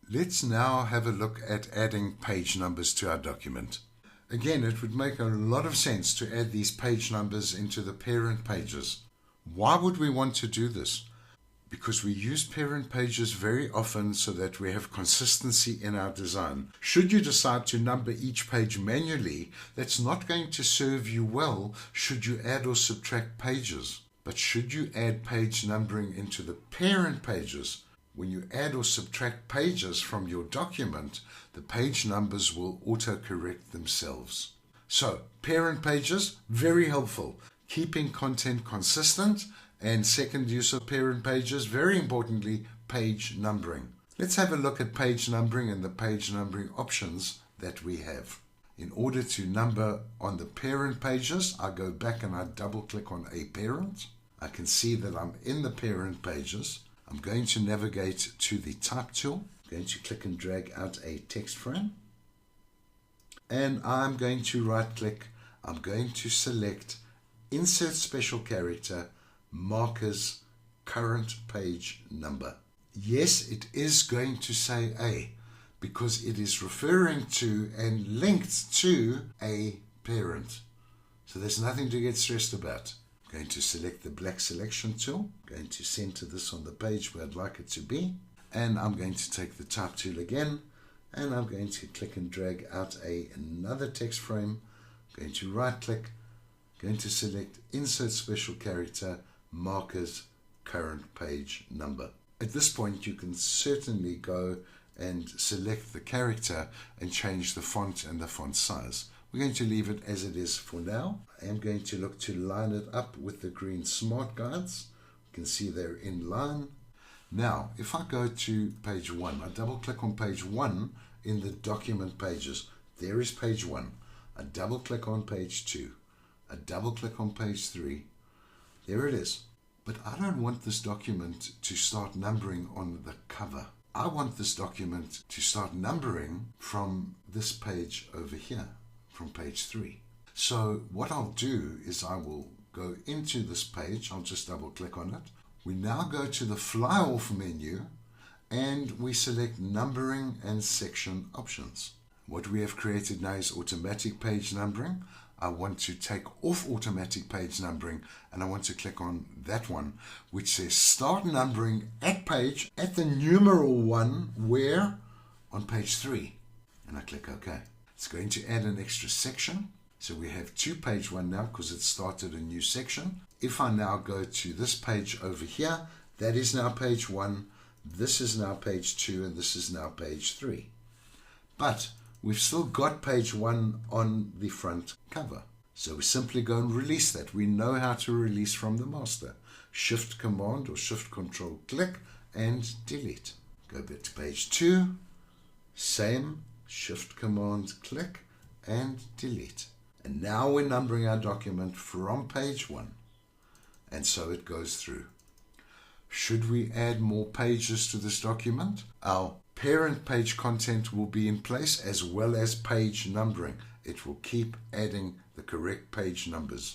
Let's now have a look at adding page numbers to our document. Again, it would make a lot of sense to add these page numbers into the parent pages. Why would we want to do this? Because we use parent pages very often so that we have consistency in our design. Should you decide to number each page manually, that's not going to serve you well should you add or subtract pages. But should you add page numbering into the parent pages, when you add or subtract pages from your document, the page numbers will auto-correct themselves. So, parent pages, very helpful. Keeping content consistent, and second use of parent pages, very importantly, page numbering. Let's have a look at page numbering and the page numbering options that we have. In order to number on the parent pages, I go back and I double click on a parent. I can see that I'm in the parent pages. I'm going to navigate to the type tool. I'm going to click and drag out a text frame. And I'm going to right click. I'm going to select Insert Special Character, Markers, Current Page Number. Yes, it is going to say A because it is referring to and linked to a parent. So there's nothing to get stressed about. I'm going to select the black selection tool. I'm going to center this on the page where I'd like it to be. And I'm going to take the type tool again. And I'm going to click and drag out another text frame. I'm going to right click. I'm going to select Insert Special Character, Markers, Current Page Number. At this point, you can certainly go and select the character and change the font and the font size. We're going to leave it as it is for now. I am going to look to line it up with the green smart guides. You can see they're in line. Now, if I go to page 1, I double click on page 1 in the document pages. There is page 1. I double click on page 2. I double click on page 3. There it is. But I don't want this document to start numbering on the cover. I want this document to start numbering from this page over here, from page 3. So what I'll do is I will go into this page. I'll just double click on it. We now go to the fly off menu and we select numbering and section options. What we have created now is automatic page numbering. I want to take off automatic page numbering and I want to click on that one which says start numbering at page at the numeral 1 where on page 3, and I click OK. It's going to add an extra section, so we have 2 page 1 now because it started a new section. If I now go to this page over here, that is now page 1, this is now page 2, and this is now page 3. But we've still got page 1 on the front cover. So we simply go and release that. We know how to release from the master. Shift Command or Shift Control click and delete. Go back to page 2. Same. Shift Command click and delete. And now we're numbering our document from page 1. And so it goes through. Should we add more pages to this document? Our parent page content will be in place as well as page numbering. It will keep adding the correct page numbers.